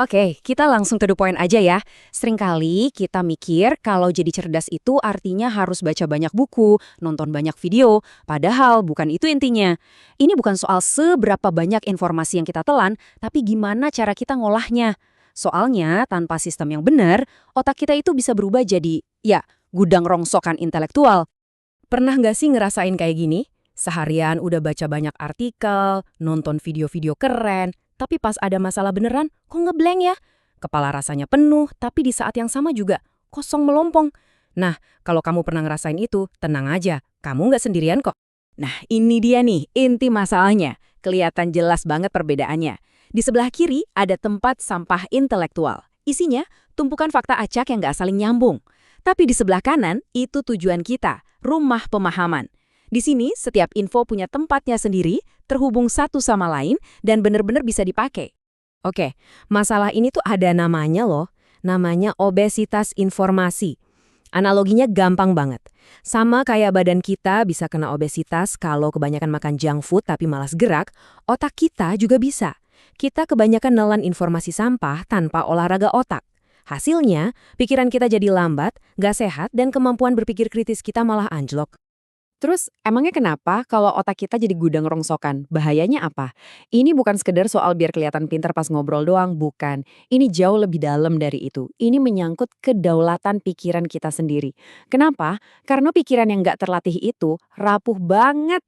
Oke, kita langsung to the point aja ya. Seringkali kita mikir kalau jadi cerdas itu artinya harus baca banyak buku, nonton banyak video, padahal bukan itu intinya. Ini bukan soal seberapa banyak informasi yang kita telan, tapi gimana cara kita ngolahnya. Soalnya, tanpa sistem yang benar, otak kita itu bisa berubah jadi, ya, gudang rongsokan intelektual. Pernah nggak sih ngerasain kayak gini? Seharian udah baca banyak artikel, nonton video-video keren, tapi pas ada masalah beneran, kok ngeblank ya? Kepala rasanya penuh, tapi di saat yang sama juga kosong melompong. Nah, kalau kamu pernah ngerasain itu, tenang aja, kamu nggak sendirian kok. Nah, ini dia nih, inti masalahnya. Kelihatan jelas banget perbedaannya. Di sebelah kiri ada tempat sampah intelektual. Isinya, tumpukan fakta acak yang nggak saling nyambung. Tapi di sebelah kanan, itu tujuan kita, rumah pemahaman. Di sini, setiap info punya tempatnya sendiri, terhubung satu sama lain, dan benar-benar bisa dipakai. Oke, masalah ini tuh ada namanya loh, namanya obesitas informasi. Analoginya gampang banget. Sama kayak badan kita bisa kena obesitas kalau kebanyakan makan junk food tapi malas gerak, otak kita juga bisa. Kita kebanyakan nelan informasi sampah tanpa olahraga otak. Hasilnya, pikiran kita jadi lambat, gak sehat, dan kemampuan berpikir kritis kita malah anjlok. Terus, emangnya kenapa kalau otak kita jadi gudang rongsokan? Bahayanya apa? Ini bukan sekedar soal biar kelihatan pintar pas ngobrol doang, bukan. Ini jauh lebih dalam dari itu. Ini menyangkut kedaulatan pikiran kita sendiri. Kenapa? Karena pikiran yang nggak terlatih itu rapuh banget.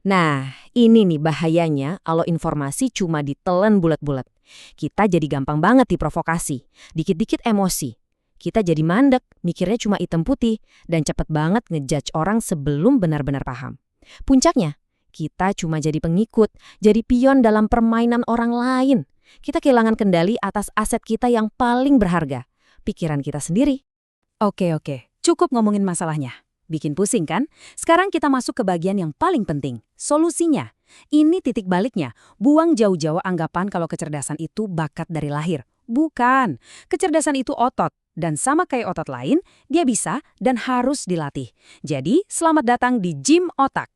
Nah, ini nih bahayanya kalau informasi cuma ditelan bulat-bulat. Kita jadi gampang banget diprovokasi, dikit-dikit emosi. Kita jadi mandek, mikirnya cuma hitam putih, dan cepet banget ngejudge orang sebelum benar-benar paham. Puncaknya, kita cuma jadi pengikut, jadi pion dalam permainan orang lain. Kita kehilangan kendali atas aset kita yang paling berharga, pikiran kita sendiri. Oke, cukup ngomongin masalahnya. Bikin pusing kan? Sekarang kita masuk ke bagian yang paling penting, solusinya. Ini titik baliknya, buang jauh-jauh anggapan kalau kecerdasan itu bakat dari lahir. Bukan, kecerdasan itu otot, dan sama kayak otot lain, dia bisa dan harus dilatih. Jadi, selamat datang di Gym Otak.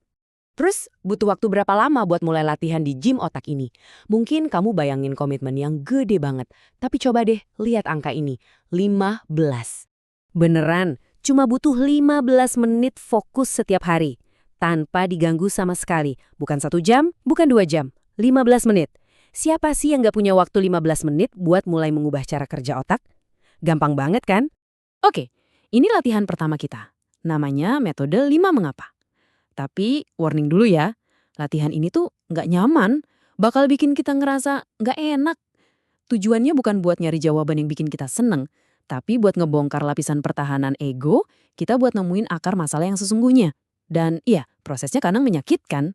Terus, butuh waktu berapa lama buat mulai latihan di gym otak ini? Mungkin kamu bayangin komitmen yang gede banget, tapi coba deh lihat angka ini, 15. Beneran, cuma butuh 15 menit fokus setiap hari. Tanpa diganggu sama sekali. Bukan 1 jam, bukan 2 jam. 15 menit. Siapa sih yang nggak punya waktu 15 menit buat mulai mengubah cara kerja otak? Gampang banget kan? Oke, ini latihan pertama kita. Namanya metode 5 mengapa. Tapi warning dulu ya, latihan ini tuh nggak nyaman. Bakal bikin kita ngerasa nggak enak. Tujuannya bukan buat nyari jawaban yang bikin kita seneng, tapi buat ngebongkar lapisan pertahanan ego, kita buat nemuin akar masalah yang sesungguhnya. Dan iya, prosesnya kadang menyakitkan.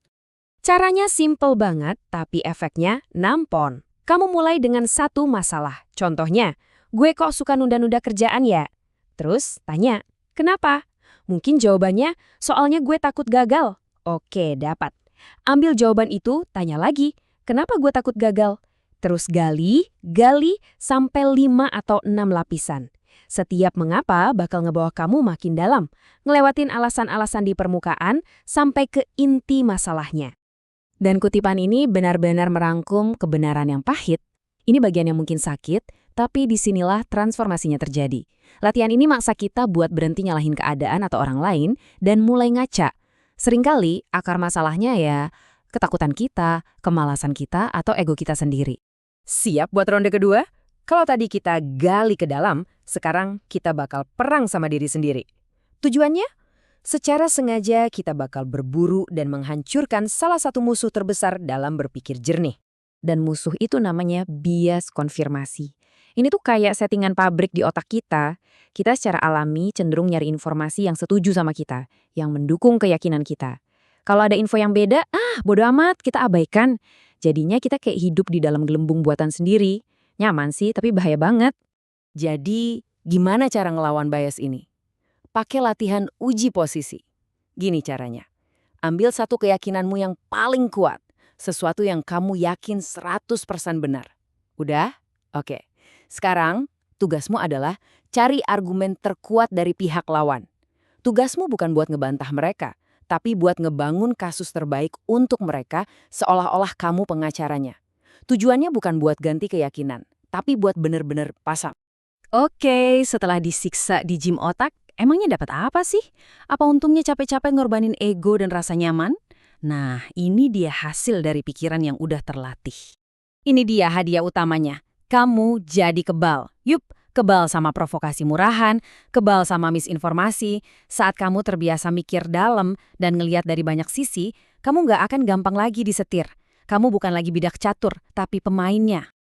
Caranya simple banget, tapi efeknya nampon. Kamu mulai dengan satu masalah. Contohnya, gue kok suka nunda-nunda kerjaan ya? Terus tanya, kenapa? Mungkin jawabannya, soalnya gue takut gagal. Oke, dapat. Ambil jawaban itu, tanya lagi, kenapa gue takut gagal? Terus gali, sampai 5 atau 6 lapisan. Setiap mengapa bakal ngebawa kamu makin dalam, ngelewatin alasan-alasan di permukaan sampai ke inti masalahnya. Dan kutipan ini benar-benar merangkum kebenaran yang pahit. Ini bagian yang mungkin sakit, tapi disinilah transformasinya terjadi. Latihan ini maksa kita buat berhenti nyalahin keadaan atau orang lain dan mulai ngaca. Seringkali akar masalahnya ya ketakutan kita, kemalasan kita, atau ego kita sendiri. Siap buat ronde kedua? Kalau tadi kita gali ke dalam, sekarang kita bakal perang sama diri sendiri. Tujuannya? Secara sengaja kita bakal berburu dan menghancurkan salah satu musuh terbesar dalam berpikir jernih. Dan musuh itu namanya bias konfirmasi. Ini tuh kayak settingan pabrik di otak kita. Kita secara alami cenderung nyari informasi yang setuju sama kita, yang mendukung keyakinan kita. Kalau ada info yang beda, bodo amat, kita abaikan. Jadinya kita kayak hidup di dalam gelembung buatan sendiri. Nyaman sih, tapi bahaya banget. Jadi, gimana cara ngelawan bias ini? Pakai latihan uji posisi. Gini caranya. Ambil satu keyakinanmu yang paling kuat. Sesuatu yang kamu yakin 100% benar. Udah? Oke. Sekarang, tugasmu adalah cari argumen terkuat dari pihak lawan. Tugasmu bukan buat ngebantah mereka, tapi buat ngebangun kasus terbaik untuk mereka seolah-olah kamu pengacaranya. Tujuannya bukan buat ganti keyakinan, tapi buat bener-bener pasang. Oke, setelah disiksa di gym otak, emangnya dapat apa sih? Apa untungnya capek-capek ngorbanin ego dan rasa nyaman? Nah, ini dia hasil dari pikiran yang udah terlatih. Ini dia hadiah utamanya. Kamu jadi kebal. Yup, kebal sama provokasi murahan, kebal sama misinformasi. Saat kamu terbiasa mikir dalam dan ngeliat dari banyak sisi, kamu nggak akan gampang lagi disetir. Kamu bukan lagi bidak catur, tapi pemainnya.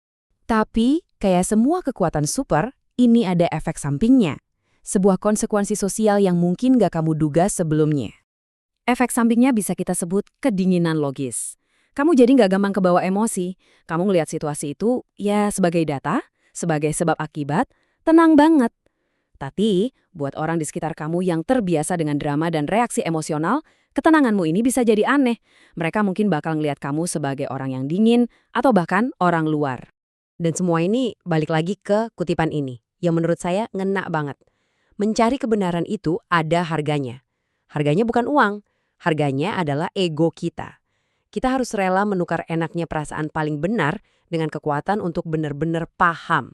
Tapi, kayak semua kekuatan super, ini ada efek sampingnya. Sebuah konsekuensi sosial yang mungkin gak kamu duga sebelumnya. Efek sampingnya bisa kita sebut kedinginan logis. Kamu jadi nggak gampang kebawa emosi. Kamu ngelihat situasi itu ya sebagai data, sebagai sebab akibat, tenang banget. Tapi, buat orang di sekitar kamu yang terbiasa dengan drama dan reaksi emosional, ketenanganmu ini bisa jadi aneh. Mereka mungkin bakal ngelihat kamu sebagai orang yang dingin atau bahkan orang luar. Dan semua ini balik lagi ke kutipan ini, yang menurut saya ngena banget. Mencari kebenaran itu ada harganya. Harganya bukan uang, harganya adalah ego kita. Kita harus rela menukar enaknya perasaan paling benar dengan kekuatan untuk benar-benar paham.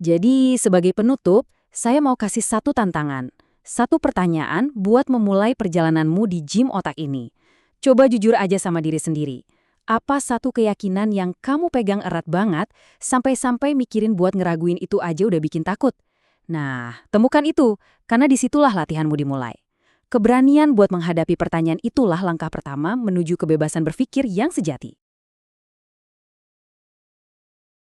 Jadi, sebagai penutup, saya mau kasih satu tantangan. Satu pertanyaan buat memulai perjalananmu di gym otak ini. Coba jujur aja sama diri sendiri. Apa satu keyakinan yang kamu pegang erat banget, sampai-sampai mikirin buat ngeraguin itu aja udah bikin takut? Nah, temukan itu, karena disitulah latihanmu dimulai. Keberanian buat menghadapi pertanyaan itulah langkah pertama menuju kebebasan berpikir yang sejati.